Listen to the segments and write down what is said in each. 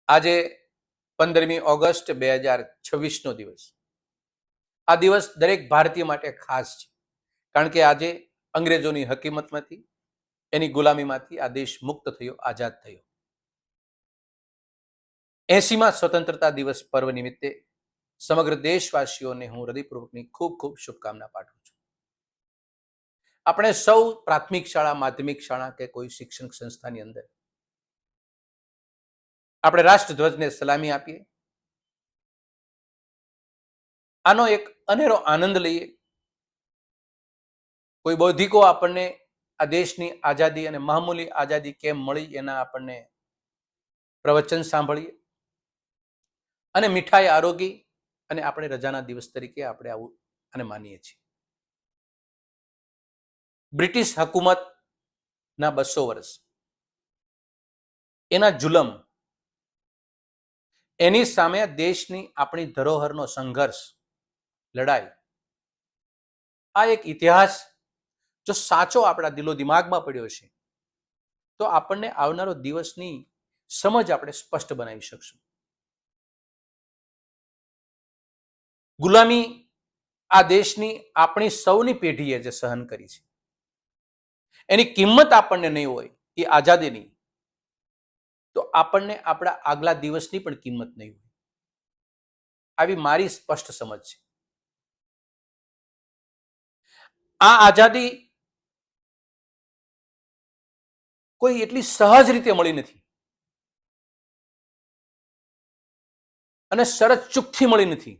આજે 15મી ઓગસ્ટ 2026નો દિવસ. આ દિવસ દરેક ભારતીય માટે ખાસ છે, કારણ કે આજે અંગ્રેજોની હકીમતમાંથી, એની ગુલામીમાંથી આ દેશ મુક્ત થયો, આઝાદ થયો. 80મા સ્વતંત્રતા દિવસ પર્વ નિમિત્તે સમગ્ર દેશવાસીઓને હું હૃદયપૂર્વકની ખૂબ ખૂબ શુભકામના પાઠવું છું. આપણે સૌ પ્રાથમિક શાળા, માધ્યમિક શાળા કે કોઈ શિક્ષણ સંસ્થાની અંદર આપણે રાષ્ટ્રધ્વજને સલામી આપીએ, આનો એક અનેરો આનંદ લઈએ. કોઈ બૌદ્ધિકો આપણને આ દેશની આઝાદી અને મામૂલી આઝાદી કેમ મળી એના આપણને પ્રવચન સાંભળીએ અને મીઠાઈ આરોગી અને આપણે રજાના દિવસ તરીકે આપણે આવું અને માનીએ છીએ. બ્રિટિશ હકુમતના 200 વર્ષ, એના જુલમ, એની સામે દેશની આપણી ધરોહરનો સંઘર્ષ, લડાઈ, આ એક ઇતિહાસ જો સાચો આપણા દિલો દિમાગમાં પડ્યો છે તો આપણને આવનારો દિવસની સમજ આપણે સ્પષ્ટ બનાવી શકશું. ગુલામી આ દેશની આપણી સૌની પેઢીએ જે સહન કરી છે, એની કિંમત આપણને નહીં હોય, એ આઝાદીની, તો આપણને આપણા આગલા દિવસની પણ કિંમત નહીં હોય. આવી મારી સ્પષ્ટ સમજ છે. આ આઝાદી કોઈ એટલી સહજ રીતે મળી નથી અને શરત ચૂકથી મળી નથી.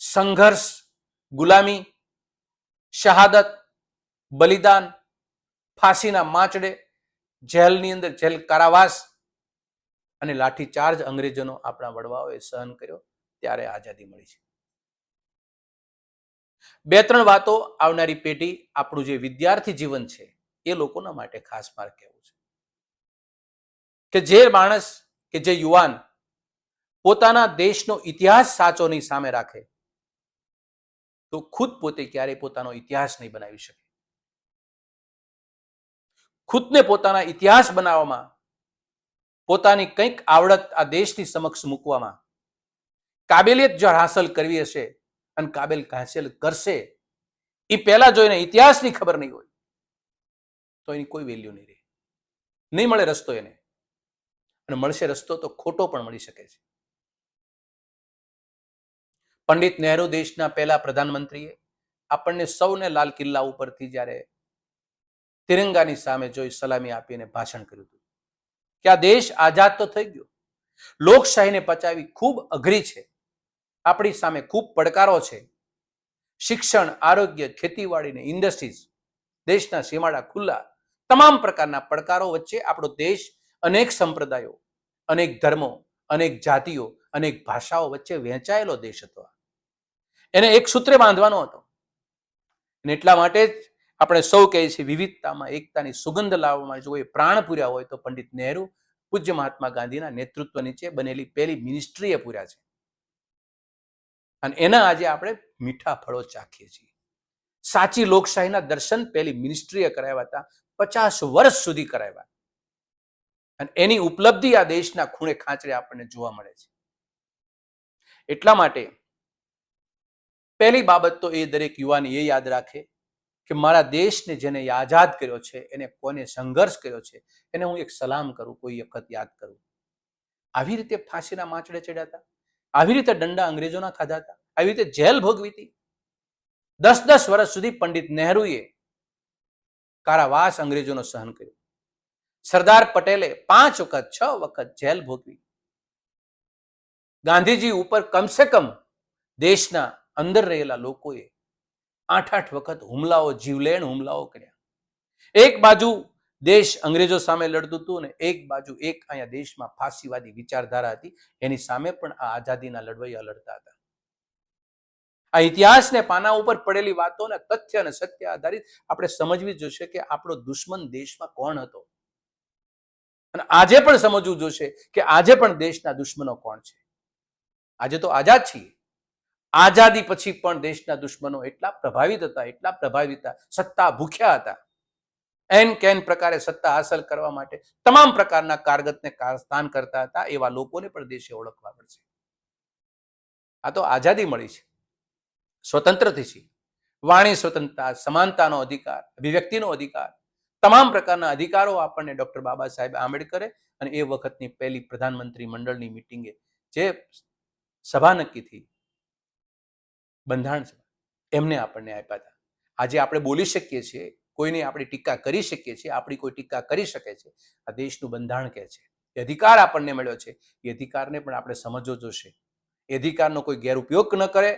સંઘર્ષ, ગુલામી, શહાદત, બલિદાન, ફાંસીના માંચડે, જેલની અંદર જેલ કારાવાસ અને લાઠીચાર્જ અંગ્રેજોનો આપણા વડવાઓએ સહન કર્યો, ત્યારે આઝાદી મળી છે. 2-3 વાતો આવનારી પેઢી, આપણું જે વિદ્યાર્થી જીવન છે એ લોકોના માટે ખાસ મારે કહેવું છે કે જે માણસ કે જે યુવાન પોતાના દેશનો ઇતિહાસ સાચોની સામે રાખે તો ખુદ પોતે ક્યારેય પોતાનો ઇતિહાસ નહીં બનાવી શકે. ખુદને પોતાના ઇતિહાસ બનાવવામાં, પોતાની કંઈક આવડત આ દેશની સમક્ષ મૂકવામાં કાબેલિયત જો હાંસલ કરવી હશે અને કાબેલ હાંસલ કરશે, એ પહેલા જો એને ઇતિહાસની ખબર નહીં હોય તો એની કોઈ વેલ્યુ નહીં રહે, નહીં મળે રસ્તો એને. અને મળશે રસ્તો તો ખોટો પણ મળી શકે છે. પંડિત નહેરુ દેશના પહેલા પ્રધાનમંત્રીએ આપણને સૌને લાલ કિલ્લા ઉપરથી જ્યારે તિરંગાની સામે જોઈ સલામી આપીને ભાષણ કર્યું હતું કે આ દેશ આઝાદ તો થઈ ગયો, લોકશાહીને પચાવી ખૂબ અઘરી છે, આપણી સામે ખૂબ પડકારો છે. શિક્ષણ, આરોગ્ય, ખેતીવાડી ને ઇન્ડસ્ટ્રીઝ, દેશના સીમાડા ખુલ્લા, તમામ પ્રકારના પડકારો વચ્ચે આપણો દેશ અનેક સંપ્રદાયો, અનેક ધર્મો, અનેક જાતિઓ, અનેક ભાષાઓ વચ્ચે વહેંચાયેલો દેશ હતો. એને એક સૂત્રે બાંધવાનો હતો. અને એટલા માટે જ આપણે સૌ કહીએ છીએ વિવિધતામાં એકતાની સુગંધ લાવવામાં જો એ પ્રાણ પૂર્યા હોય તો પંડિત નહેરુ, પૂજ્ય મહાત્મા ગાંધીના નેતૃત્વ નીચે બનેલી પહેલી મિનિસ્ટ્રીએ પૂર્યા છે. અને એના આજે આપણે મીઠા ફળો ચાખીએ છીએ. સાચી લોકશાહીના દર્શન પહેલી મિનિસ્ટ્રીએ કરાવ્યા હતા, 50 વર્ષ સુધી કરાવ્યા. અને એની ઉપલબ્ધિ આ દેશના ખૂણે ખાંચરે આપણને જોવા મળે છે. એટલા માટે પહેલી બાબત તો એ દરેક યુવાન એ યાદ રાખે કે મારા દેશને જેને આઝાદ કર્યો છે, એને કોને સંઘર્ષ કર્યો છે, એને હું એક સલામ કરું, કોઈ વખત યાદ કરું. આવી રીતે ફાંસીના માંચડે ચડ્યા હતા, આવી રીતે દંડા અંગ્રેજોના ખાધા હતા, આવી રીતે જેલ ભોગવી હતી. 10-10 વર્ષ સુધી પંડિત નહેરુએ કારાવાસ અંગ્રેજોનો સહન કર્યો. સરદાર પટેલે 5 વખત 6 વખત જેલ ભોગવી. ગાંધીજી ઉપર કમસે કમ દેશના અંદર રહેલા લોકોએ 8-8 વખત હુમલાઓ, જીવલેણ હુમલાઓ કર્યા. એક બાજુ દેશ અંગ્રેજો સામે લડતું હતું ને એક બાજુ એક અહીંયા દેશમાં ફાંસીવાદી વિચારધારા હતી, એની સામે પણ આ આઝાદીના લડવૈયા લડતા હતા. આ ઇતિહાસને પાના ઉપર પડેલી વાતોને તથ્ય અને સત્ય આધારિત આપણે સમજવી જોશે કે આપણો દુશ્મન દેશમાં કોણ હતો. અને આજે પણ સમજવું જોશે કે આજે પણ દેશના દુશ્મનો કોણ છે. આજે તો આઝાદ છીએ, આઝાદી પછી પણ દેશના દુશ્મનો એટલા પ્રભાવિત હતા, સત્તા ભૂખ્યા હતા એન કેન પ્રકારે સત્તા હાંસલ કરવા માટે તમામ પ્રકારના કારગતને કારસ્તાન કરતા હતા એવા લોકોને પણ દેશે ઓળખવા પડશે. આ તો આઝાદી મળી છે, સ્વતંત્રથી છે. વાણી સ્વતંત્રતા, સમાનતાનો અધિકાર, અભિવ્યક્તિનો અધિકાર, તમામ પ્રકારના અધિકારો આપણને ડોક્ટર બાબા સાહેબ આંબેડકરે અને એ વખતની પહેલી પ્રધાનમંત્રી મંડળની મિટિંગે જે સભા નક્કી થઈ, બંધારણ સભા, એમને આપણને આપ્યા હતા. આજે આપણે બોલી શકીએ છીએ, કોઈને આપણી ટીકા કરી શકીએ છીએ, આપણી કોઈ ટીકા કરી શકે છે, આ દેશનું બંધારણ કહે છે. એ અધિકાર આપણને મળ્યો છે, એ અધિકારને પણ આપણે સમજવો જોશે. એ અધિકારનો કોઈ ગેરઉપયોગ ન કરે,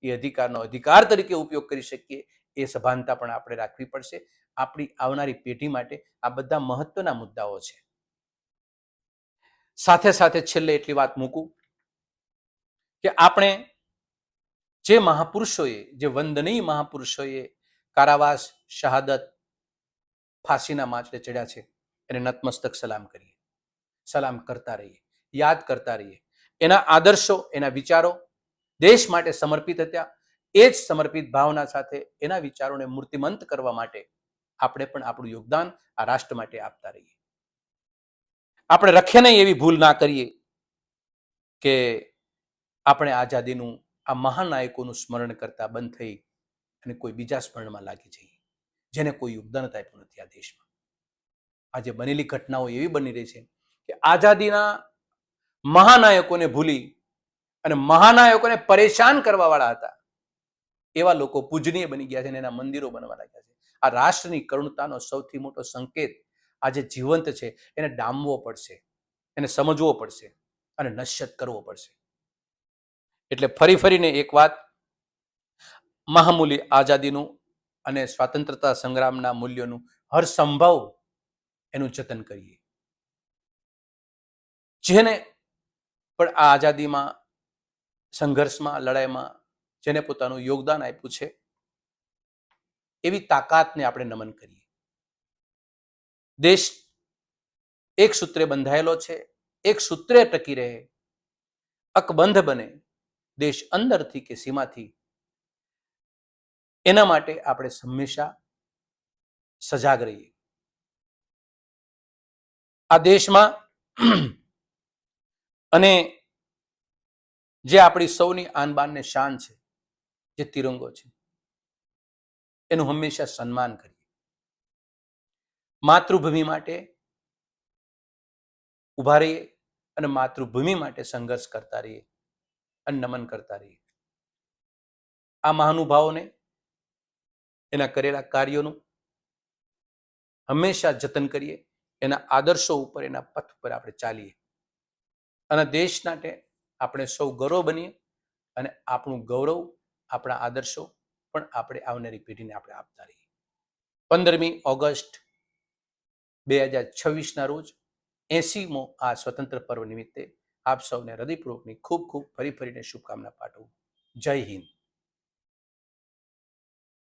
એ અધિકારનો અધિકાર તરીકે ઉપયોગ કરી શકીએ, એ સભાનતા પણ આપણે રાખવી પડશે. આપણી આવનારી પેઢી માટે આ બધા મહત્વના મુદ્દાઓ છે. સાથે સાથે છેલ્લે એટલી વાત મૂકું કે આપણે જે મહાપુરુષોએ, જે વંદનીય મહાપુરુષોએ કારાવાસ, શહાદત, ફાંસીના માંચડે ચડ્યા છે, એને નતમસ્તક સલામ કરીએ, સલામ કરતા રહીએ, યાદ કરતા રહીએ. એના આદર્શો, એના વિચારો દેશ માટે સમર્પિત હતા. એ જ સમર્પિત ભાવના સાથે એના વિચારોને મૂર્તિમંત કરવા માટે આપણે પણ આપણું યોગદાન આ રાષ્ટ્ર માટે આપતા રહીએ. આપણે રખે નહીં એવી ભૂલ ના કરીએ કે આપણે આઝાદીનું, આ મહાનાયકોનું સ્મરણ કરતા બંધ થઈ અને કોઈ બીજા સ્મરણમાં લાગી જઈએ, જેને કોઈ યોગદાન આપ્યું નથી આ દેશમાં. આજે બનેલી ઘટનાઓ એવી બની રહી છે કે આઝાદીના મહાનાયકોને ભૂલી અને મહાનાયકોને પરેશાન કરવા વાળા હતા એવા લોકો પૂજનીય બની ગયા છે અને એના મંદિરો બનવા લાગ્યા છે. આ રાષ્ટ્રની કરુણતાનો સૌથી મોટો સંકેત આજે જીવંત છે, એને ડામવો પડશે, એને સમજવો પડશે અને નશ્યત કરવો પડશે. એટલે ફરી ફરીને એક વાત, મહામૂલ્ય આઝાદીનું અને સ્વાતંત્રતા સંગ્રામના મૂલ્યોનું હરસંભવ એનું જતન કરીએ. જેને પણ આ આઝાદીમાં, સંઘર્ષમાં, લડાઈમાં જેને પોતાનું યોગદાન આપ્યું છે, એવી તાકાતને આપણે નમન કરીએ. દેશ એક સૂત્રે બંધાયેલો છે, એક સૂત્રે ટકી રહે, અકબંધ બને, દેશ અંદરથી કે સીમાથી, એના માટે આપણે હંમેશા સજાગ રહીએ. આ દેશમાં અને જે આપણી સૌની આન બાન ને શાન છે, જે તિરંગો છે, એનું હંમેશા સન્માન કરીએ. માતૃભૂમિ માટે ઉભા રહીએ અને માતૃભૂમિ માટે સંઘર્ષ કરતા રહીએ અને નમન કરતા રહીએ. આ મહાનુભાવોને, એના કરેલા કાર્યોનું હંમેશા જતન કરીએ, એના આદર્શો ઉપર, એના પથ પર આપણે ચાલીએ અને દેશ માટે આપણે સૌ ગૌરવ બનીએ અને આપણું ગૌરવ, આપણા આદર્શો પણ આપણે આવનારી પેઢીને આપણે આપતા રહીએ. 15મી ઓગસ્ટ 2026ના રોજ 80મો આ સ્વતંત્ર પર્વ નિમિત્તે આપ સૌને હૃદયપૂર્વકની ખૂબ ખૂબ ફરી ફરીને શુભકામના પાઠવું. જય હિન્દ.